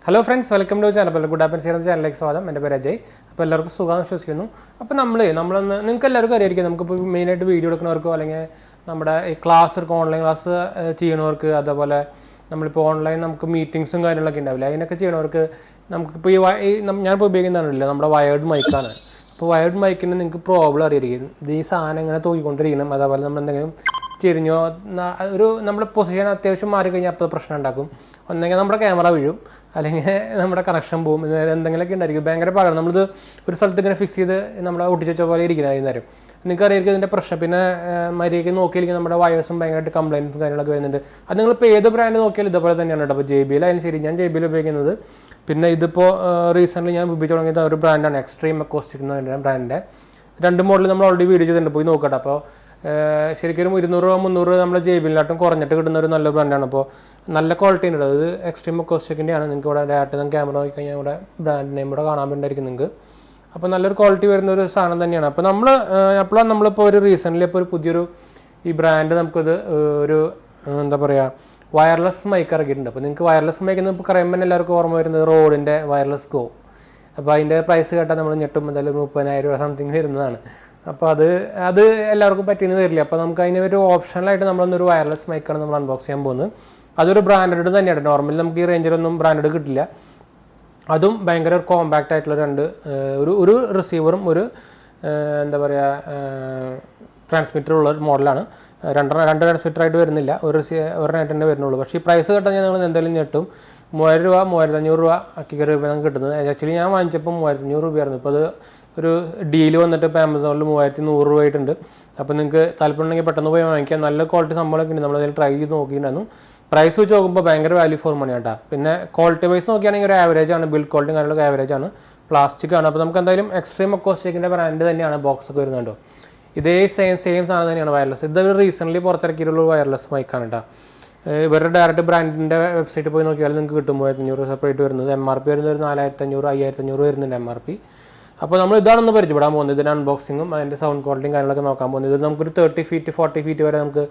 Hello friends, welcome to our channel. goodhappenshereajay channel സ്വാഗതം. എൻ്റെ പേര് അജയ്. അപ്പോൾ എല്ലാവർക്കും സുഖമാണെന്ന് വിശ്വസിക്കുന്നു. അപ്പോൾ നമ്മളൊന്ന് നിങ്ങൾക്ക് എല്ലാവർക്കും അറിയായിരിക്കും നമുക്കിപ്പോൾ മെയിനായിട്ട് വീഡിയോ എടുക്കുന്നവർക്കോ അല്ലെങ്കിൽ നമ്മുടെ ഈ ക്ലാസ് എടുക്കുക ഓൺലൈൻ ക്ലാസ് ചെയ്യണവർക്ക് അതുപോലെ നമ്മളിപ്പോൾ ഓൺലൈൻ നമുക്ക് മീറ്റിംഗ്സും കാര്യങ്ങളൊക്കെ ഉണ്ടാവില്ല അതിനൊക്കെ ചെയ്യണവർക്ക് നമുക്കിപ്പോൾ ഞാനിപ്പോൾ ഉപയോഗിക്കുന്നതാണില്ല നമ്മുടെ വയേർഡ് മൈക്കാണ്. അപ്പോൾ വയേർഡ് മൈക്കിന് നിങ്ങൾക്ക് പ്രോബ്ലം അറിയായിരിക്കും. ഈ സാധനം ഇങ്ങനെ തൂക്കിക്കൊണ്ടിരിക്കണം അതേപോലെ നമ്മളെന്തെങ്കിലും ചെരിഞ്ഞോ ഒരു നമ്മുടെ പൊസിഷൻ അത്യാവശ്യം മാറിക്കഴിഞ്ഞാൽ അപ്പോൾ പ്രശ്നം ഉണ്ടാക്കും. ഒന്നെങ്കിൽ നമ്മുടെ ക്യാമറ വീഴും അല്ലെങ്കിൽ നമ്മുടെ കണക്ഷൻ പോകും എന്തെങ്കിലുമൊക്കെ ഉണ്ടായിരിക്കും ഭയങ്കര പാടാണ്. നമ്മളിത് ഒരു സ്ഥലത്ത് ഇങ്ങനെ ഫിക്സ് ചെയ്ത് നമ്മളെ ഒട്ടിച്ച പോലെ ഇരിക്കുന്നത് നേരം നിങ്ങൾക്ക് അറിയായിരിക്കും ഇതിൻ്റെ പ്രശ്നം. പിന്നെ മര്യാദയ്ക്ക് നോക്കിയിരിക്കും നമ്മുടെ വയേഴ്സും ഭയങ്കരമായിട്ട് കംപ്ലൈൻറ്റും കാര്യങ്ങളൊക്കെ വരുന്നുണ്ട്. അത് നിങ്ങളിപ്പോൾ ഏത് ബ്രാൻഡ് നോക്കിയാലും ഇതുപോലെ തന്നെയാണ് കേട്ടോ. അപ്പോൾ JBL ആയാലും ശരി ഞാൻ JBL ഉപയോഗിക്കുന്നത്. പിന്നെ ഇതിപ്പോൾ റീസെൻ്റ്ലി ഞാൻ ഉപയോഗിച്ച് തുടങ്ങിയത് ഒരു ബ്രാൻഡാണ് Xtreme Acoustics എന്ന് പറയുന്ന ബ്രാൻഡിൻ്റെ 2 മോഡൽ നമ്മൾ ഓൾറെഡി വീഡിയോ ചെയ്തിട്ടുണ്ട് പോയി നോക്കട്ടെ. അപ്പോൾ ശരിക്കും 200-300 നമ്മൾ JBL-ലാട്ടും കുറഞ്ഞിട്ട് കിട്ടുന്ന ഒരു നല്ല ബ്രാൻഡാണ്. അപ്പോൾ നല്ല ക്വാളിറ്റി ഉണ്ട്. അത് Xtreme Acoustics-ൻ്റെയാണ്. നിങ്ങൾക്ക് ഇവിടെ ഡയറക്റ്റ് ക്യാമറ നോക്കിക്കഴിഞ്ഞാൽ ഇവിടെ ബ്രാൻഡ് നെയിം ഇവിടെ കാണാൻ വേണ്ടിയിരിക്കും നിങ്ങൾക്ക്. അപ്പോൾ നല്ലൊരു ക്വാളിറ്റി വരുന്ന ഒരു സാധനം തന്നെയാണ്. അപ്പോൾ അപ്പോഴാണ് നമ്മളിപ്പോൾ ഒരു റീസെൻ്റ്ലി ഇപ്പോൾ ഒരു പുതിയൊരു ഈ ബ്രാൻഡ് നമുക്കിത് ഒരു എന്താ പറയുക വയർലെസ് മൈക്ക് ഇറക്കിയിട്ടുണ്ട്. അപ്പോൾ നിങ്ങൾക്ക് വയർലെസ് മൈക്ക് എന്ന് ഇപ്പോൾ പറയുമ്പോൾ എല്ലാവർക്കും ഓർമ്മ വരുന്നത് റോഡിൻ്റെ വയർലെസ് ഗോ. അപ്പോൾ അതിൻ്റെ പ്രൈസ് കേട്ടാൽ നമ്മൾ ഞെട്ടും എന്തായാലും 30,000 രൂപ സംതിങ് വരുന്നതാണ്. അപ്പോൾ അത് എല്ലാവർക്കും പറ്റിയെന്ന് വരില്ല. അപ്പോൾ നമുക്ക് അതിന് ഒരു ഓപ്ഷണലായിട്ട് നമ്മളൊന്നൊരു വയർലെസ് മൈക്കാണ് നമ്മൾ അൺബോക്സ് ചെയ്യാൻ പോകുന്നത്. അതൊരു ബ്രാൻഡഡ് തന്നെയാണ്. നോർമലി നമുക്ക് ഈ റേഞ്ചിലൊന്നും ബ്രാൻഡഡ് കിട്ടില്ല. അതും ഭയങ്കര ഒരു കോമ്പാക്റ്റ് ആയിട്ടുള്ള ഒരു റിസീവറും ഒരു എന്താ പറയുക ട്രാൻസ്മിറ്റർ ഉള്ള ഒരു മോഡലാണ്. രണ്ട് ട്രാൻസ്മിറ്റർ ആയിട്ട് വരുന്നില്ല, ഒരെണ്ണമായിട്ട് തന്നെ വരുന്നുള്ളൂ. പക്ഷേ ഈ പ്രൈസ് കേട്ടാൽ നിങ്ങൾ എന്തായാലും ഞെട്ടും. 3,000 രൂപ 3,500 രൂപ അക്കിക്കര രൂപ നമുക്ക് കിട്ടുന്നത്. ആക്ച്വലി ഞാൻ വാങ്ങിച്ചപ്പോൾ 3,500 രൂപയായിരുന്നു. ഇപ്പോൾ അത് ഒരു ഡീല് വന്നിട്ട് ഇപ്പോൾ ആമസോണിൽ 3,100 രൂപ ആയിട്ടുണ്ട്. അപ്പോൾ നിങ്ങൾക്ക് താല്പര്യമുണ്ടെങ്കിൽ പെട്ടെന്ന് പോയി വാങ്ങിക്കാം. നല്ല ക്വാളിറ്റി സംഭവമൊക്കെ ഉണ്ട്. നമ്മളതിൽ ട്രൈ ചെയ്ത് നോക്കിയിട്ടുണ്ടായിരുന്നു. പ്രൈസ് വെച്ച് നോക്കുമ്പോൾ ഭയങ്കര വാല്യൂ ഫോർ മണി കേട്ടോ. പിന്നെ ക്വാളിറ്റി വൈസ് നോക്കുകയാണെങ്കിൽ ഒരു ആവറേജ് ആണ്. ബിൽഡ് ക്വാളിറ്റി കാര്യങ്ങളൊക്കെ ആവറേജ് ആണ്. പ്ലാസ്റ്റിക് ആണ്. അപ്പോൾ നമുക്ക് എന്തായാലും Xtreme Acoustics-ൻ്റെ ബ്രാൻഡ് തന്നെയാണ് ബോക്സ് ഒക്കെ വരുന്നുണ്ടോ. ഇതേ സെയിം സാധനം തന്നെയാണ് വയർലെസ്. ഇതൊരു റീസെൻ്റ്ലി പുറത്തിറക്കിയിട്ടുള്ള വയർലെസ് മൈക്കാണ് കേട്ടോ. ഇവരുടെ ഡയറക്റ്റ് ബ്രാൻഡിൻ്റെ വെബ്സൈറ്റിൽ പോയി നോക്കിയാൽ നിങ്ങൾക്ക് കിട്ടും 3,500 സെപ്പറേറ്റ് വരുന്നത്. MRP വരുന്നത് ഒരു 4,500 5,500 വരുന്നുണ്ട് MRP. അപ്പോൾ നമ്മൾ ഇതാണെന്ന് പരിചയപ്പെടാൻ പോകുന്നത്. ഇതിൻ്റെ അൺബോക്സിങ്ങും അതിൻ്റെ സൗണ്ട് ക്വാളിറ്റിയും കാര്യങ്ങളൊക്കെ നോക്കാൻ പോകുന്നത്. ഇത് നമുക്കൊരു 30 ഫീറ്റ് 40 ഫീറ്റ് വരെ നമുക്ക്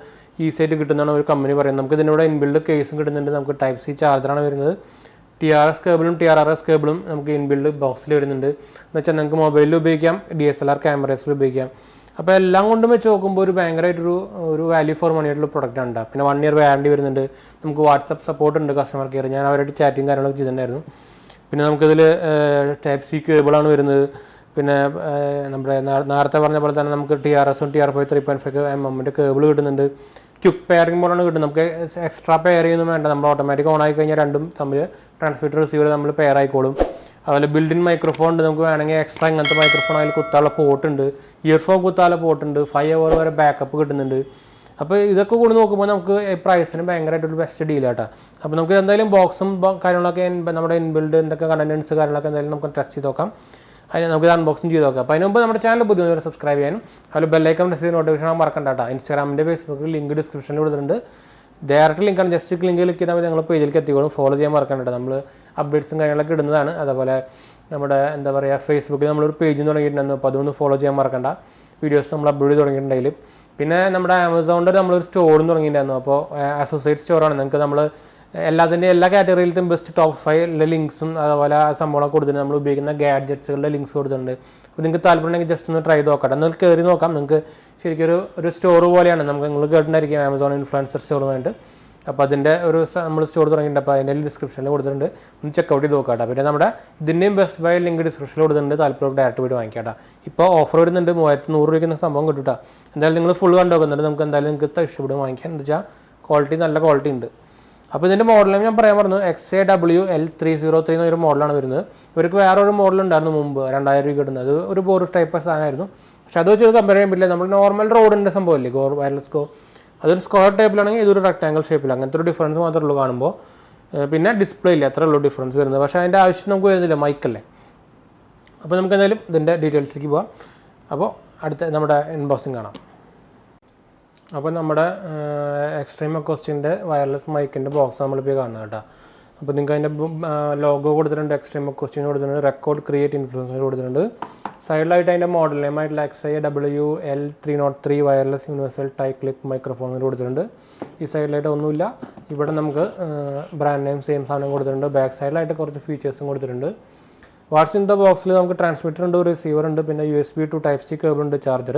ഈസിയായിട്ട് കിട്ടുന്നതാണ് ഒരു കമ്പനി പറയുന്നത്. നമുക്ക് ഇതിൻ്റെ ഇൻബിൽഡ് കേസും കിട്ടുന്നുണ്ട്. നമുക്ക് Type-C ചാർജറാണ് വരുന്നത്. TRS കേബിളും TRRS കേബിളും നമുക്ക് ഇൻബിൽഡ് ബോക്സിൽ വരുന്നുണ്ട്. എന്ന് വെച്ചാൽ നമുക്ക് മൊബൈലിൽ ഉപയോഗിക്കാം, DSLR ക്യാമറസിൽ ഉപയോഗിക്കാം. അപ്പോൾ എല്ലാം കൊണ്ടും വെച്ച് നോക്കുമ്പോൾ ഒരു ഭയങ്കരമായിട്ടൊരു വാല്യൂ ഫോർ മണി ആയിട്ടുള്ള പ്രൊഡക്റ്റ് ആണ്. പിന്നെ 1 ഇയർ വാറണ്ടി വരുന്നുണ്ട്. നമുക്ക് വാട്സപ്പ് സപ്പോർട്ട് ഉണ്ട്, കസ്റ്റമർ കെയർ. ഞാൻ അവരായിട്ട് ചാറ്റിങ് കാര്യങ്ങളൊക്കെ ചെയ്തിട്ടുണ്ടായിരുന്നു. പിന്നെ നമുക്കിതിൽ Type-C കേബിളാണ് വരുന്നത്. പിന്നെ നമ്മുടെ നേരത്തെ പറഞ്ഞ പോലെ തന്നെ നമുക്ക് TRS-ഉം TR5 3.5 mm കേബിൾ കിട്ടുന്നുണ്ട്. ക്വിക്ക് പെയറിംഗ് പോലാണ് കിട്ടുന്നത്. നമുക്ക് എക്സ്ട്രാ പെയർ ചെയ്യുന്നു വേണ്ട. നമ്മൾ ഓട്ടോമാറ്റിക് ഓൺ ആയി കഴിഞ്ഞാൽ രണ്ടും തമ്മിൽ ട്രാൻസ്മിറ്റർ റിസീവർ നമ്മൾ പെയർ ആയിക്കോളും. അതുപോലെ ബിൽഡിൻ മൈക്രോഫോൺ ഉണ്ട്. നമുക്ക് വേണമെങ്കിൽ എക്സ്ട്രാ ഇങ്ങനത്തെ മൈക്രോഫോൺ അതിൽ കുത്താനുള്ള പോർട്ടുണ്ട്, ഇയർഫോൺ കുത്താനുള്ള പോർട്ടുണ്ട്, 5 hour വരെ ബാക്കപ്പ് കിട്ടുന്നുണ്ട്. അപ്പോൾ ഇതൊക്കെ കൂടി നോക്കുമ്പോൾ നമുക്ക് പ്രൈസിന് ഭയങ്കരമായിട്ടൊരു ബെസ്റ്റ് ഡീൽ കേട്ടോ. അപ്പോൾ നമുക്ക് എന്തായാലും ബോക്സും കാര്യങ്ങളൊക്കെ നമ്മുടെ ഇൻബിൽഡ് എന്തൊക്കെ കണ്ടൻസ് കാര്യങ്ങളൊക്കെ എന്തായാലും നമുക്ക് ടെസ്റ്റ് ചെയ്ത് നോക്കാം. അതിന് നമുക്ക് അൺബോക്സിങ് ചെയ്ത് നോക്കാം. അപ്പോൾ അതിന് മുമ്പ് നമ്മുടെ ചാനൽ പുതിയ സബ്സ്ക്രൈബ് ചെയ്യാനും അതുപോലെ ബെല്ലൈക്കൺ പ്രസ് ചെയ്ത് നോട്ടിഫിക്കേഷൻ മറക്കണ്ട കേട്ടോ. ഇൻസ്റ്റാഗ്രാമിൻ്റെ ഫേസ്ബുക്കിൽ ലിങ്ക് ഡിസ്ക്രിപ്ഷനിൽ കൊടുത്തിട്ടുണ്ട്. ഡയറക്റ്റ് ലിങ്കാണ്. ജസ്റ്റ് ലിങ്ക് ക്ലിക്ക് ചെയ്താൽ ഞങ്ങൾ പേജിലേക്ക് എത്തിക്കോളും. ഫോളോ ചെയ്യാൻ മറക്കണ്ട കേട്ടോ. നമ്മൾ അപ്ഡേറ്റ്സും കാര്യങ്ങളൊക്കെ ഇടുന്നതാണ്. അതുപോലെ നമ്മുടെ എന്താ പറയുക ഫേസ്ബുക്കിൽ നമ്മളൊരു പേജും തുടങ്ങിയിട്ടുണ്ടായിരുന്നു. അപ്പോൾ അതൊന്ന് ഫോളോ ചെയ്യാൻ മറക്കണ്ട. വീഡിയോസ് നമ്മൾ അപ്ലോഡ് ചെയ്ത് തുടങ്ങിയിട്ടുണ്ടെങ്കിൽ. പിന്നെ നമ്മുടെ ആമസോണിൻ്റെ നമ്മളൊരു സ്റ്റോറും തുടങ്ങിയിട്ടുണ്ടായിരുന്നു. അപ്പോൾ അസോസിയേറ്റ് സ്റ്റോറാണ്. നിങ്ങൾക്ക് നമ്മൾ എല്ലാ കാറ്റഗറിയിലത്തും ബെസ്റ്റ് ടോപ്പ് 5 ലിങ്ക്സും അതുപോലെ ആ സംഭവങ്ങളൊക്കെ കൊടുത്തിട്ടുണ്ട്. നമ്മൾ ഉപയോഗിക്കുന്ന ഗാഡ്ജറ്റ്സുകളുടെ ലിങ്ക്സ് കൊടുത്തിട്ടുണ്ട്. അപ്പോൾ നിങ്ങൾക്ക് താല്പര്യമുണ്ടെങ്കിൽ ജസ്റ്റ് ഒന്ന് ട്രൈ ചെയ്ത് നോക്കട്ടെ. നിങ്ങൾക്ക് കയറി നോക്കാം. നിങ്ങൾക്ക് ശരിക്കും ഒരു സ്റ്റോർ പോലെയാണ്. നിങ്ങൾ കേട്ടിട്ടുണ്ടായിരിക്കും ആമസോൺ ഇൻഫ്ലുവൻസർ സ്റ്റോറുമായിട്ട്. അപ്പോൾ അതിൻ്റെ നമ്മൾ സ്റ്റോർ തുടങ്ങിയിട്ടുണ്ട്. അപ്പോൾ അതിൻ്റെ ഡിസ്ക്രിപ്ഷനിൽ കൊടുത്തിട്ടുണ്ട്. ഒന്ന് ചെക്കൗട്ട് ചെയ്ത് നോക്കാം. പിന്നെ നമ്മുടെ ഇതിൻ്റെയും ബെസ്റ്റ് ബൈ ലിങ്ക് ഡിസ്ക്രിപ്ഷനിൽ കൊടുത്തിട്ടുണ്ട്. താല്പര്യം ഡയറക്റ്റ് പോയിട്ട് വാങ്ങിക്കാം. ഇപ്പോൾ ഓഫർ വരുന്നുണ്ട്. 3,100 രൂപയ്ക്ക് സംഭവം കിട്ടും. എന്തായാലും നിങ്ങൾ ഫുൾ കണ്ടു നോക്കുന്നുണ്ട്. നമുക്ക് എന്തായാലും നിങ്ങൾക്ക് ഇഷ്ടപ്പെടും വാങ്ങിക്കാൻ. എന്താ വെച്ചാൽ ക്വാളിറ്റി നല്ല ക്വാളിറ്റി ഉണ്ട്. അപ്പോൾ ഇതിൻ്റെ മോഡൽ ഞാൻ പറയാൻ പറഞ്ഞു XA-MWL303 എന്നൊരു മോഡലാണ് വരുന്നത്. ഇവർക്ക് വേറൊരു മോഡലുണ്ടായിരുന്നു മുമ്പ് 2,000 രൂപ കിട്ടുന്നത്. അത് ഒരു ബോർ ടൈപ്പ് സാധനമായിരുന്നു. പക്ഷെ അത് വെച്ച് കമ്പയർ ചെയ്യാൻ പറ്റില്ല. നമ്മൾ നോർമൽ റോഡിൻ്റെ സംഭവമല്ലേ വയർലെസ് ഗോ. അതൊരു സ്ക്വയർ ടൈപ്പിലാണെങ്കിൽ ഇതൊരു റെക്ടാങ്കിൾ ഷേപ്പിൽ. അങ്ങനത്തെ ഒരു ഡിഫറൻസ് മാത്രമേ ഉള്ളൂ കാണുമ്പോൾ. പിന്നെ ഡിസ്പ്ലേ ഇല്ല, അത്രേ ഉള്ളൂ ഡിഫറൻസ് വരുന്നത്. പക്ഷേ അതിൻ്റെ ആവശ്യം നമുക്ക് വരുന്നില്ല, മൈക്കല്ലേ. അപ്പോൾ നമുക്ക് എന്തായാലും ഇതിൻ്റെ ഡീറ്റെയിൽസിലേക്ക് പോകാം. അപ്പോൾ അടുത്ത നമ്മുടെ അൺബോക്സിങ് കാണാം. അപ്പോൾ നമ്മുടെ Xtreme Acoustics-ൻ്റെ വയർലെസ് മൈക്കിൻ്റെ ബോക്സ് നമ്മളിപ്പോൾ കാണുന്നത് കേട്ടോ. അപ്പോൾ നിങ്ങൾക്ക് അതിൻ്റെ ലോഗോ കൊടുത്തിട്ടുണ്ട്, എക്സ്ട്രീം അക്കൂസ്റ്റിക് കൊടുത്തിട്ടുണ്ട്, റെക്കോർഡ് ക്രിയേറ്റ് ഇൻഫ്ലുവൻസർ കൊടുത്തിട്ടുണ്ട്. സൈഡിലായിട്ട് അതിൻ്റെ മോഡൽ നെയിമായിട്ടുള്ള XA-MWL303 wireless universal tie clip microphone കൊടുത്തിട്ടുണ്ട്. ഈ സൈഡിലായിട്ട് ഒന്നുമില്ല. ഇവിടെ നമുക്ക് ബ്രാൻഡ് നെയിം സെയിം സാധനം കൊടുത്തിട്ടുണ്ട്. ബാക്ക് സൈഡിലായിട്ട് കുറച്ച് ഫീച്ചേഴ്സും കൊടുത്തിട്ടുണ്ട്. വാട്സ് ഇൻ ദ ബോക്സിൽ നമുക്ക് ട്രാൻസ്മിറ്റർ ഉണ്ട്, റിസീവർ ഉണ്ട്, പിന്നെ USB to Type-C കേബിൾ ഉണ്ട്, ചാർജർ.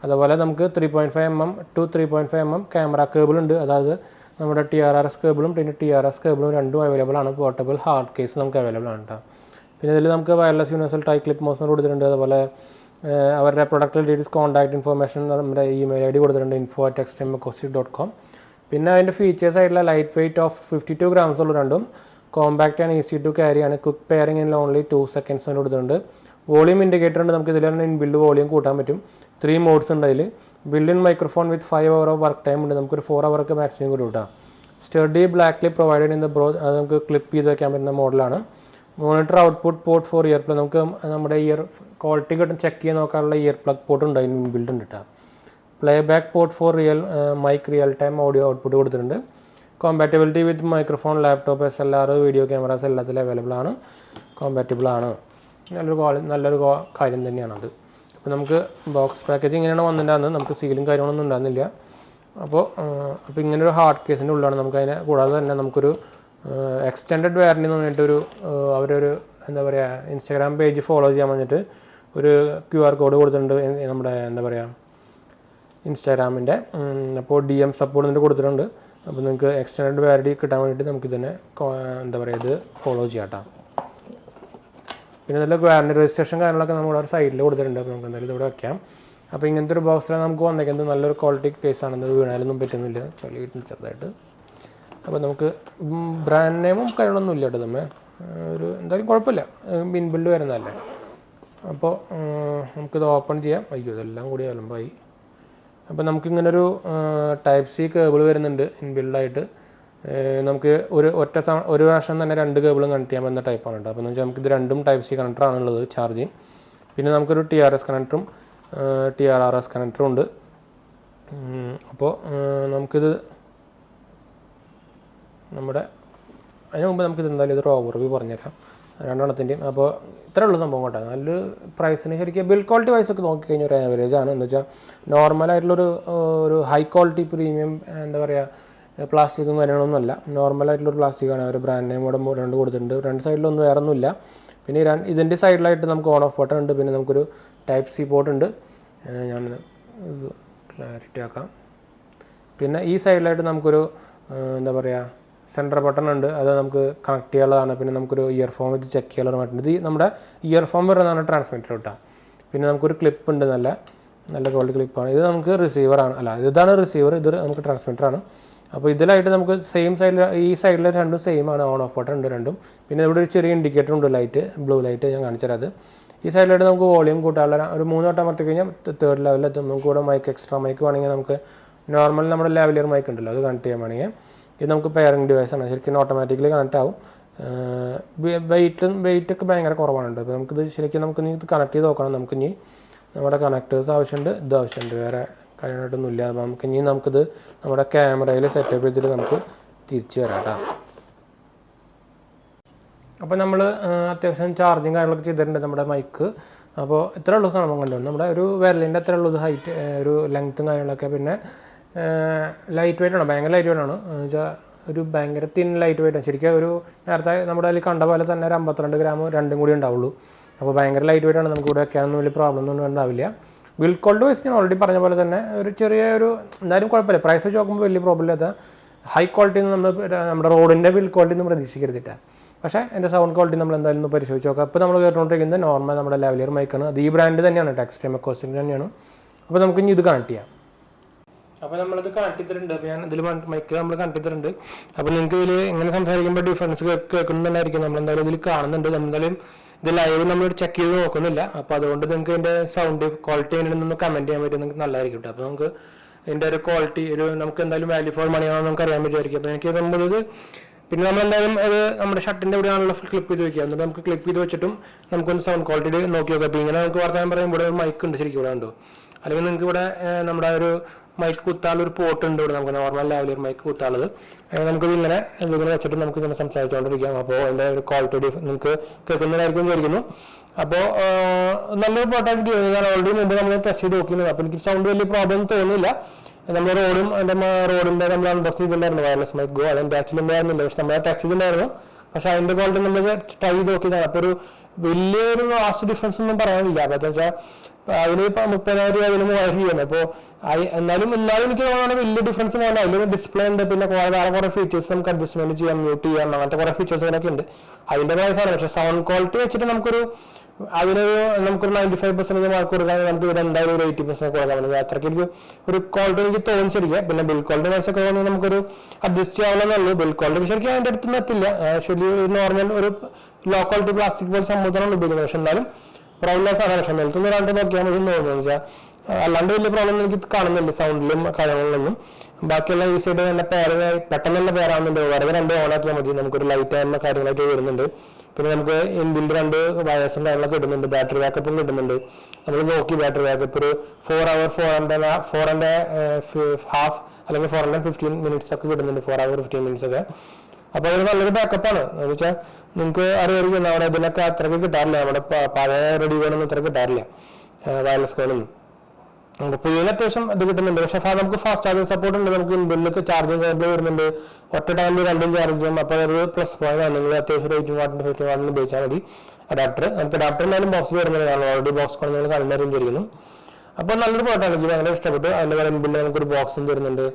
അതുപോലെ നമുക്ക് 3.5mm to 3.5mm camera cable ഉണ്ട്. അതായത് നമ്മുടെ TRRS കേബിളും പിന്നെ TRS കേബിളും രണ്ടും അവൈലബിൾ ആണ്. പോർട്ടബിൾ ഹാർഡ് കേസ് നമുക്ക് അവൈലബിൾ ആണ് കേട്ടോ. പിന്നെ ഇതിൽ നമുക്ക് wireless universal tie clip mouse കൊടുത്തിട്ടുണ്ട്. അതുപോലെ അവരുടെ പ്രൊഡക്റ്റ് ഡീറ്റെയിൽസ്, കോൺടാക്ട് ഇൻഫർമേഷൻ, നമ്മുടെ ഇമെയിൽ ID കൊടുത്തിട്ടുണ്ട് info@xtremeacoustics.com. പിന്നെ അതിൻ്റെ ഫീച്ചേഴ്സ് ആയിട്ടുള്ള ലൈറ്റ് വെയിറ്റ് ഓഫ് 52 grams ഉള്ള രണ്ടും, compact and easy to carry ആണ്, quick pairing in only 2 seconds കൊടുത്തിട്ടുണ്ട്. വോളിയം ഇൻഡിക്കേറ്റർ ഉണ്ട്, നമുക്ക് ഇതിൽ തന്നെ ഇൻബിൽഡ് വോളിയം കൂട്ടാൻ പറ്റും. 3 മോഡ്സ് ഉണ്ട് അതിൽ. Build in microphone with 5 hours of work time ഉണ്ട്, നമുക്കൊരു 4 hours മാക്സിമം കൂടി കിട്ടാം. Sturdy black clip provided in the bro, അത് നമുക്ക് ക്ലിപ്പ് ചെയ്ത് വയ്ക്കാൻ പറ്റുന്ന മോഡലാണ്. Monitor output port for ear plug, നമുക്ക് നമ്മുടെ ഇയർ ക്വാളിറ്റി കിട്ടും ചെക്ക് ചെയ്യാൻ നോക്കാനുള്ള ഇയർ പ്ലഗ് പോർട്ട് ഉണ്ട്, അതിന് ഇൻബിൽഡ് ഉണ്ട് കേട്ടോ. Play back port for mic real time audio output കൊടുത്തിട്ടുണ്ട്. Compatibility with microphone, laptop, SLR, video cameras എല്ലാത്തിലും അവൈലബിൾ ആണ്, കോമ്പാറ്റബിൾ ആണ്. നല്ലൊരു കാര്യം തന്നെയാണത്. അപ്പോൾ നമുക്ക് ബോക്സ് പാക്കേജ് ഇങ്ങനെയാണ് വന്നിട്ടുണ്ടാകുന്നത്, നമുക്ക് സീലും കാര്യങ്ങളൊന്നും ഉണ്ടാകുന്നില്ല. അപ്പോൾ ഇങ്ങനൊരു ഹാർഡ് കേസിൻ്റെ ഉള്ളിലാണ് നമുക്കതിനെ. കൂടാതെ തന്നെ നമുക്കൊരു എക്സ്റ്റെൻഡഡ് വാറണ്ടി എന്ന് പറഞ്ഞിട്ടൊരു അവരൊരു എന്താ പറയുക ഇൻസ്റ്റാഗ്രാം പേജ് ഫോളോ ചെയ്യാൻ വേണ്ടിയിട്ട് ഒരു QR കോഡ് കൊടുത്തിട്ടുണ്ട് നമ്മുടെ എന്താ പറയുക ഇൻസ്റ്റാഗ്രാമിൻ്റെ. അപ്പോൾ DM സപ്പോർട്ട് കൊടുത്തിട്ടുണ്ട്. അപ്പോൾ നിങ്ങൾക്ക് എക്സ്റ്റെൻഡഡ് വാറണ്ടി കിട്ടാൻ വേണ്ടിയിട്ട് നമുക്കിതിനെ എന്താ പറയുക ഇത് ഫോളോ ചെയ്യാം കേട്ടോ. പിന്നെ ഇതിൽ വാറണ്ടി രജിസ്ട്രേഷൻ കാര്യങ്ങളൊക്കെ നമ്മുടെ ഒരു സൈഡിൽ കൊടുത്തിട്ടുണ്ട്. അപ്പോൾ നമുക്ക് എന്തായാലും ഇതിവിടെ വയ്ക്കാം. അപ്പോൾ ഇങ്ങനത്തെ ഒരു ബോക്സിലാണ് നമുക്ക് വന്നേക്കുന്നത്. നല്ലൊരു ക്വാളിറ്റി കേസാണ്, ഇത് വീണാലൊന്നും പറ്റുന്നില്ല, ചളിയിട്ട് ചെറുതായിട്ട്. അപ്പോൾ നമുക്ക് ബ്രാൻഡ് നെയിമും കാര്യങ്ങളൊന്നും ഇല്ല കേട്ടോ, നമ്മെ ഒരു എന്തായാലും കുഴപ്പമില്ല, ഇൻബിൽഡ് വരുന്നതല്ലേ. അപ്പോൾ നമുക്കിത് ഓപ്പൺ ചെയ്യാം. അയ്യോ ഇതെല്ലാം കൂടി അലമ്പായി. അപ്പോൾ നമുക്കിങ്ങനൊരു Type-C കേബിൾ വരുന്നുണ്ട് ഇൻബിൽഡായിട്ട്. നമുക്ക് ഒരു പ്രാവശ്യം തന്നെ 2 കേബിളും കണക്ട് ചെയ്യാൻ പറ്റുന്ന ടൈപ്പാണ് കേട്ടോ. അപ്പോൾ എന്ന് വെച്ചാൽ നമുക്കിത് രണ്ടും Type-C കണക്ടറാണുള്ളത്, ചാർജിങ്. പിന്നെ നമുക്കൊരു TRS കണക്ടറും TRRS കണക്ടറും ഉണ്ട്. അപ്പോൾ നമുക്കിത് അതിന് മുമ്പ് നമുക്കിത് എന്തായാലും ഇതൊരു ഓവർവ്യൂ പറഞ്ഞുതരാം രണ്ടെണ്ണത്തിൻ്റെയും. അപ്പോൾ ഇത്രയേ ഉള്ളൂ സംഭവം കേട്ടോ. നല്ലൊരു പ്രൈസിന് ശരിക്കും ബിൽഡ് ക്വാളിറ്റി വൈസ് ഒക്കെ നോക്കിക്കഴിഞ്ഞാൽ ഒരു ആവറേജ് ആണ്. എന്താ വെച്ചാൽ നോർമലായിട്ടുള്ളൊരു ഹൈ ക്വാളിറ്റി പ്രീമിയം എന്താ പറയുക പ്ലാസ്റ്റിക്കും കാര്യങ്ങളൊന്നുമല്ല, നോർമലായിട്ടുള്ളൊരു പ്ലാസ്റ്റിക്കാണ്. അവർ ബ്രാൻഡ് നെയിം കൂടെ 2 കൊടുത്തിട്ടുണ്ട്. ഫ്രണ്ട് സൈഡിലൊന്നും വേറെ ഒന്നുമില്ല. പിന്നെ ഇതിൻ്റെ സൈഡിലായിട്ട് നമുക്ക് ഓൺ ഓഫ് ബട്ടൺ ഉണ്ട്. പിന്നെ നമുക്കൊരു Type-C പോർട്ട് ഉണ്ട്. ഞാൻ ക്ലാരിറ്റി ആക്കാം. പിന്നെ ഈ സൈഡിലായിട്ട് നമുക്കൊരു എന്താ പറയുക സെൻറ്റർ ബട്ടൺ ഉണ്ട്, അത് നമുക്ക് കണക്ട് ചെയ്യാനുള്ളതാണ്. പിന്നെ നമുക്കൊരു ഇയർഫോൺ വെച്ച് ചെക്ക് ചെയ്യാനുള്ള പറ്റുന്നത്. ഇത് നമ്മുടെ ഇയർഫോൺ വരുന്നതാണ് ട്രാൻസ്മിറ്റർ കിട്ടുക. പിന്നെ നമുക്കൊരു ക്ലിപ്പ് ഉണ്ട്, നല്ല ക്വാളിറ്റി ക്ലിപ്പാണ്. ഇത് നമുക്ക് റിസീവറാണ്, ഇതാണ് റിസീവർ, ഇത് നമുക്ക് ട്രാൻസ്മിറ്ററാണ്. അപ്പോൾ ഇതിലായിട്ട് നമുക്ക് സെയിം സൈഡിൽ ഈ സൈഡിൽ രണ്ടും സെയിം ആണ്, ഓൺ ഓഫ് ബട്ടൺ ഉണ്ട് രണ്ടും. പിന്നെ ഇവിടെ ഒരു ചെറിയ ഇൻഡിക്കേറ്റർ ഉണ്ട്, ബ്ലൂ ലൈറ്റ്, ഞാൻ കാണിച്ചുതരാം. അത് ഈ സൈഡിലായിട്ട് നമുക്ക് വോളിയം കൂട്ടാനുള്ള ഒരു 3 വട്ടം അമർത്തി കഴിഞ്ഞാൽ 3rd ലെവലിലെത്തും. നമുക്ക് ഇവിടെ മൈക്ക് എക്സ്ട്രാ മൈക്ക് വേണമെങ്കിൽ നമുക്ക് നോർമൽ നമ്മുടെ ലാവലിയർ മൈക്ക് ഉണ്ടല്ലോ അത് കണക്ട് ചെയ്യാൻ വേണമെങ്കിൽ. ഇത് നമുക്ക് പെയറിംഗ് ഡിവൈസാണ്, ശരിക്കും ഓട്ടോമാറ്റിക്കലി കണക്ട് ആവും. വെയിറ്റൊക്കെ ഭയങ്കര കുറവാണ്. അപ്പോൾ നമുക്കിത് ശരിക്കും ഇത് കണക്ട് ചെയ്ത് നോക്കണം. നമുക്കിനി നമ്മുടെ കണക്ടേഴ്സ് ആവശ്യമുണ്ട്, ഇത് ആവശ്യമുണ്ട്, വേറെ കാര്യമായിട്ടൊന്നുമില്ല. അപ്പോൾ നമുക്കിത് നമ്മുടെ ക്യാമറയിൽ സെറ്റപ്പ് ചെയ്തിട്ട് നമുക്ക് തിരിച്ച് വരാം കേട്ടോ. അപ്പോൾ നമ്മൾ അത്യാവശ്യം ചാർജിങ് കാര്യങ്ങളൊക്കെ ചെയ്തിട്ടുണ്ട് നമ്മുടെ മൈക്ക്. അപ്പോൾ ഇത്ര ഉള്ളൂ സംഭവം കണ്ടു, നമ്മുടെ ഒരു വിരലിൻ്റെ അത്ര ഉള്ളത് ഹൈറ്റ്, ഒരു ലെങ്ത്തും കാര്യങ്ങളൊക്കെ. പിന്നെ ലൈറ്റ് വെയിറ്റ് ആണ്, ഭയങ്കര ലൈറ്റ് വെയിറ്റ് ആണ്. എന്ന് വെച്ചാൽ ഒരു ഭയങ്കര തിൻ ലൈറ്റ് വെയിറ്റ് ആണ്. ശരിക്കും ഒരു നേരത്തെ നമ്മുടെ അതിൽ കണ്ട പോലെ തന്നെ ഒരു 52 gram രണ്ടും കൂടി ഉണ്ടാവുള്ളൂ. അപ്പോൾ ഭയങ്കര ലൈറ്റ് വെയിറ്റ് ആണ്, നമുക്ക് ഇവിടെ വെക്കാനൊന്നും വലിയ പ്രോബ്ലം ഒന്നും ഉണ്ടാവില്ല. ബിൽഡ് ക്വാളിറ്റി വൈസ് ഞാൻ ഓൾറെഡി പറഞ്ഞ പോലെ തന്നെ ഒരു എന്തായാലും കുഴപ്പമില്ല, പ്രൈസ് വെച്ച് നോക്കുമ്പോൾ വലിയ പ്രോബ്ലം ഇല്ലാത്ത ഹൈ ക്വാളിറ്റി നമ്മുടെ റോഡിൻ്റെ ബിൽഡ് ക്വാളിറ്റി ഒന്നും പ്രതീക്ഷിക്കരുതിട്ടാണ്. പക്ഷേ എൻ്റെ സൗണ്ട് ക്വാളിറ്റി നമ്മൾ എന്തായാലും ഒന്ന് പരിശോധിച്ച് നോക്കാം. അപ്പോൾ നമ്മൾ കേട്ടുകൊണ്ടിരിക്കുന്നത് നോർമൽ നമ്മുടെ ലാവലിയർ മൈക്കാണ്, അത് ഈ ബ്രാൻഡ് തന്നെയാണ്, എക്സ്ട്രീം അക്കൂസ്റ്റിക് തന്നെയാണ്. അപ്പോൾ നമുക്ക് ഇനി ഇത് കണക്ട് ചെയ്യാം. അപ്പോൾ നമ്മളിത് കണക്ട് ചെയ്തിട്ടുണ്ട്. അപ്പോൾ ഞാൻ ഇതിൽ മൈക്ക് നമ്മൾ കണക്ട് ചെയ്തിട്ടുണ്ട്. അപ്പോൾ നിങ്ങൾക്ക് ഇതിൽ ഇങ്ങനെ സംസാരിക്കുമ്പോൾ ഡിഫറൻസ് കേൾക്കുന്നുണ്ടായിരിക്കും, നമ്മളെന്തായാലും ഇതിൽ കാണുന്നുണ്ട്. നമ്മളെന്തായാലും ഇത് ലൈവ് നമ്മൾ ചെക്ക് ചെയ്ത് നോക്കുന്നില്ല. അപ്പോൾ അതുകൊണ്ട് നിങ്ങൾക്ക് ഇതിൻ്റെ സൗണ്ട് ക്വാളിറ്റി എങ്ങനെയാണെന്ന് കമൻറ്റ് ചെയ്യാൻ പറ്റും, നിങ്ങൾക്ക് നല്ലതായിരിക്കും. അപ്പോൾ നമുക്ക് ഇതിൻ്റെ ഒരു ക്വാളിറ്റി നമുക്ക് എന്തായാലും വാല്യൂ ഫോർ മണിയാണെന്ന് നമുക്ക് അറിയാൻ പറ്റുമായിരിക്കും. അപ്പോൾ എനിക്ക് നമ്മളിത് പിന്നെ നമ്മളെന്തായാലും അത് നമ്മുടെ ഷർട്ടിൻ്റെ ഇവിടെയാണല്ലോ ക്ലിപ്പ് ചെയ്ത് വെക്കുക. എന്നിട്ട് നമുക്ക് ക്ലിപ്പ് ചെയ്ത് വെച്ചിട്ടും നമുക്കൊന്ന് സൗണ്ട് ക്വാളിറ്റി നോക്കി നോക്കാം. അപ്പോൾ ഇങ്ങനെ നമുക്ക് വർത്തമാനം പറയുമ്പോൾ ഇവിടെ മൈക്ക് ഉണ്ട് ശരിക്കും ഇവിടെ ഉണ്ടോ, അല്ലെങ്കിൽ നിങ്ങൾക്ക് ഇവിടെ നമ്മുടെ ഒരു മൈക്ക് കുത്താനുള്ള ഒരു പോർട്ട് ഉണ്ട് ഇവിടെ, നമുക്ക് നോർമൽ ലാവലിയർ മൈക്ക് കുത്താനുള്ളത്. നമുക്കിത് ഇങ്ങനെ എന്തെങ്കിലും വെച്ചിട്ട് നമുക്ക് ഇങ്ങനെ സംസാരിച്ചുകൊണ്ടിരിക്കാം. അപ്പോൾ അതിൻ്റെ ഒരു ക്വാളിറ്റി നിങ്ങൾക്ക് കേൾക്കുന്നതായിരിക്കും വിചാരിക്കുന്നു. അപ്പോൾ നല്ലൊരു പോർട്ടായിട്ട് ഞാൻ ഓൾറെഡി മുമ്പ് നമ്മൾ ടെസ്റ്റ് ചെയ്ത് നോക്കിയിരുന്നു. അപ്പോൾ എനിക്ക് സൗണ്ട് വലിയ പ്രോബ്ലം തോന്നുന്നില്ല. നമ്മൾ റോഡിൻ്റെ നമ്മൾ അൺബോക്സ് ചെയ്തിട്ടുണ്ടായിരുന്നു വയർലെസ് മൈക്ക് ഗോ, അതിൻ്റെ ആക്ച്വലി ഉണ്ടായിരുന്നില്ല, പക്ഷെ നമ്മൾ ടെസ്റ്റ് ചെയ്തിട്ടുണ്ടായിരുന്നു. പക്ഷെ അതിൻ്റെ ക്വാളിറ്റി നമ്മൾ ട്രൈ ചെയ്ത് നോക്കിയതാണ്. അപ്പോൾ ഒരു വലിയൊരു വാസ്റ്റ് ഡിഫറൻസ് ഒന്നും പറയാനില്ല. അപ്പോൾ എന്താ വെച്ചാൽ അതിന് ഇപ്പോൾ 30,000 അതിന് 3,000 രൂപയാണ്. അപ്പോൾ എന്നാലും എനിക്ക് തോന്നുന്നത് വലിയ ഡിഫറൻസ് വേണം. അതിലൊരു ഡിസ്പ്ലേ ഉണ്ട്, പിന്നെ വേറെ കുറേ ഫീച്ചേഴ്സ് നമുക്ക് അഡ്ജസ്റ്റ്മെന്റ് ചെയ്യാം, മ്യൂട്ട് ചെയ്യാം, അങ്ങനത്തെ കുറേ ഫീച്ചേഴ്സുകളൊക്കെ ഉണ്ട്. അതിൻ്റെ പ്രൈസാണ്. പക്ഷേ സൗണ്ട് ക്വാളിറ്റി വെച്ചിട്ട് നമുക്കൊരു 95% മാർക്ക് കൊടുക്കാൻ നമുക്ക് ഇവിടെ എന്തായാലും ഒരു 80% കൊടുക്കാൻ പറ്റും. അത്രയ്ക്ക് ഒരു ക്വാളിറ്റി എനിക്ക് തോന്നിച്ചിരിക്കുക. പിന്നെ ബിൽ ക്വാളിറ്റി വൈസൊക്കെ തോന്നുന്നത് നമുക്കൊരു അഡ്ജസ്റ്റ് ചെയ്യാവുന്നതേ. ബിൽ ക്വാളിറ്റി ശരിക്കും അതിൻ്റെ അടുത്ത് എത്തില്ല. ആക്ച്വലി നോർമൽ ഒരു ലോ ക്വാളിറ്റി പ്ലാസ്റ്റിക് പോലെ സംഭവത്തിനാണ് ഉപയോഗിക്കുന്നത്. പക്ഷെ എന്നാലും പ്രോബ്ലംസ് ആണ്. പക്ഷെ നിലത്തുനിന്ന് രണ്ട് നോക്കിയാൽ മതി തോന്നുന്നത് വെച്ചാൽ അല്ലാണ്ട് വലിയ പ്രോബ്ലം എനിക്ക് കാണുന്നില്ല സൗണ്ടിലും കാര്യങ്ങളിലൊന്നും. ബാക്കിയുള്ള ഈ സൈഡ് തന്നെ പെട്ടെന്ന് തന്നെ പേരാവുന്നുണ്ട്. വെറുതെ 2 ഓണാക്കിയാൽ മതി. നമുക്കൊരു ലൈറ്റ് ആയിരുന്ന കാര്യങ്ങളായിട്ട് വരുന്നുണ്ട്. പിന്നെ നമുക്ക് ഇൻബിൽഡ് 2 വയേഴ്സും കാര്യങ്ങളൊക്കെ കിട്ടുന്നുണ്ട്. ബാറ്ററി ബാക്കപ്പും കിട്ടുന്നുണ്ട്. നമ്മൾ നോക്കി ബാറ്ററി ബാക്കപ്പ് ഒരു 4 hour 4.5 അല്ലെങ്കിൽ 415 minutes ഒക്കെ കിട്ടുന്നുണ്ട്. 4 hour 15 minutes ഒക്കെ. അപ്പോൾ അതൊരു നല്ലൊരു ബാക്കപ്പാണ്. എന്ന് വെച്ചാൽ നിങ്ങൾക്ക് അറിയായിരിക്കും അവിടെ ഇതിനൊക്കെ അത്രയ്ക്ക് കിട്ടാറില്ല. നമ്മുടെ പഴയ റെഡിയോണൊന്നും ഇത്ര കിട്ടാറില്ല വയർലെസ് കോണൊന്നും. നമുക്ക് പുതിയ അത്യാവശ്യം ഇത് കിട്ടുന്നുണ്ട്. പക്ഷെ നമുക്ക് ഫാസ്റ്റ് ചാർജിങ് സപ്പോർട്ട് ഉണ്ട്. നമുക്ക് ഇൻബിൽഡ് ചാർജിങ് കേബിൾ വരുന്നുണ്ട്. ഒറ്റ ടൈമിൽ 2 ചാർജ് ചെയ്യാം. അപ്പോൾ അതൊരു പ്ലസ് പോയിന്റ് ആണ്. നിങ്ങൾ അത്യാവശ്യം 18 വാട്ട് 50 വാട്ടിന് ഉപയോഗിച്ചാൽ മതി അഡാപ്റ്റർ. നമുക്ക് അഡാപ്റ്റർ എന്നാലും ബോക്സിൽ വരുന്നതാണ്. ഓൾറെഡി ബോക്സ് കൊണ്ട് നിങ്ങൾ കണ്ടറിയും ചെയ്തിരിക്കുന്നു. അപ്പോൾ നല്ലൊരു പ്രോഡക്റ്റാണ്. എനിക്ക് ഭയങ്കര ഇഷ്ടപ്പെട്ടു. അതിൻ്റെ ഇൻബിൽഡ് നമുക്കൊരു ബോക്സും തരുന്നുണ്ട്.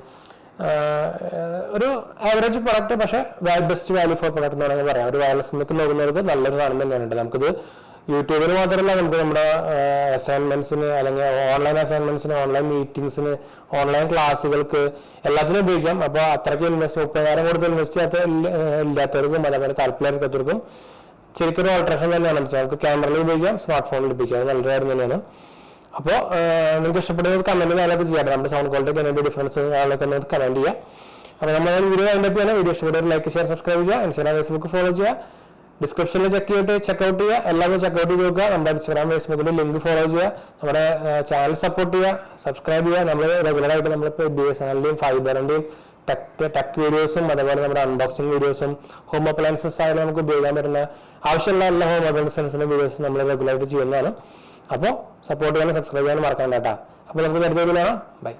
ഒരു ആവറേജ് പ്രൊഡക്റ്റ്, പക്ഷേ ബെസ്റ്റ് വാല്യൂ ഫോർ പ്രൊഡക്റ്റ് എന്ന് വേണമെങ്കിൽ പറയാം. ഒരു വയർലെസ് മൈക്ക് നോക്കുന്നവർക്ക് നല്ലൊരു സാധനം തന്നെയാണ്. നമുക്കിത് യൂട്യൂബിന് മാത്രമല്ല, നമുക്ക് നമ്മുടെ അസൈൻമെന്റ്സിന് അല്ലെങ്കിൽ ഓൺലൈൻ അസൈൻമെന്റ്സിന്, ഓൺലൈൻ മീറ്റിംഗ്സിന്, ഓൺലൈൻ ക്ലാസ്സുകൾക്ക് എല്ലാത്തിനും ഉപയോഗിക്കാം. അപ്പോൾ അത്രയ്ക്ക് 30,000 കൊടുത്ത് ഇൻവെസ്റ്റ് ഇല്ലാത്തവർക്കും അതേപോലെ താല്പര്യമില്ലാത്തവർക്കും ശരിക്കും ഒരു ഓൾട്രേഷൻ തന്നെയാണ്. നമുക്ക് ക്യാമറയിൽ ഉപയോഗിക്കാം, സ്മാർട്ട് ഫോണിൽ ഉപയോഗിക്കാം. അത് നല്ലൊരു കാര്യം തന്നെയാണ്. അപ്പോൾ നിങ്ങൾക്ക് ഇഷ്ടപ്പെടുന്നത് കമന്റ് കാര്യങ്ങളൊക്കെ ചെയ്യാം. നമ്മുടെ സൗണ്ട് ക്വാളിറ്റി അതിൻ്റെ ഡിഫറൻസ് കാര്യങ്ങളൊക്കെ നിങ്ങൾക്ക് കമന്റ് ചെയ്യാം. അപ്പോൾ നമ്മൾ വീഡിയോ കണ്ടപ്പോൾ തന്നെ വീഡിയോ ഇഷ്ടപ്പെടുന്ന ലൈക്ക്, ഷെയർ, സബ്സ്ക്രൈബ് ചെയ്യുക. ഇൻസ്റ്റാഗ്രാം, ഫേസ്ബുക്ക് ഫോളോ ചെയ്യുക. ഡിസ്ക്രിപ്ഷനിൽ ചെക്കൗട്ട് ചെയ്യുക. എല്ലാവരും ചെക്കൗട്ട് ചെയ്ത് നോക്കുക. നമ്മുടെ ഇൻസ്റ്റാഗ്രാം, ഫേസ്ബുക്കിൽ ലിങ്ക് ഫോളോ ചെയ്യുക. നമ്മുടെ ചാനൽ സപ്പോർട്ട് ചെയ്യുക, സബ്സ്ക്രൈബ് ചെയ്യുക. നമ്മൾ റെഗുലറായിട്ട് നമ്മളിപ്പോൾ BSNLന്റെയും ഫൈബറിന്റെയും ടെക് വീഡിയോസും അതേപോലെ നമ്മുടെ അൺബോക്സിംഗ് വീഡിയോസും ഹോം അപ്ലയൻസസ് ആയാലും നമുക്ക് ഉപയോഗിക്കാൻ പറ്റുന്ന ആവശ്യമുള്ള എല്ലാ ഹോം അപ്ലയൻസസിന്റെ വീഡിയോസും നമ്മൾ റെഗുലറായിട്ട് ചെയ്യുന്നതാണ്. അപ്പോൾ സപ്പോർട്ട് ചെയ്യാനും സബ്സ്ക്രൈബ് ചെയ്യാനും മറക്കണ്ട കേട്ടോ. അപ്പോൾ നമുക്ക് അടുത്ത വീഡിയോ കാണാം. ബൈ.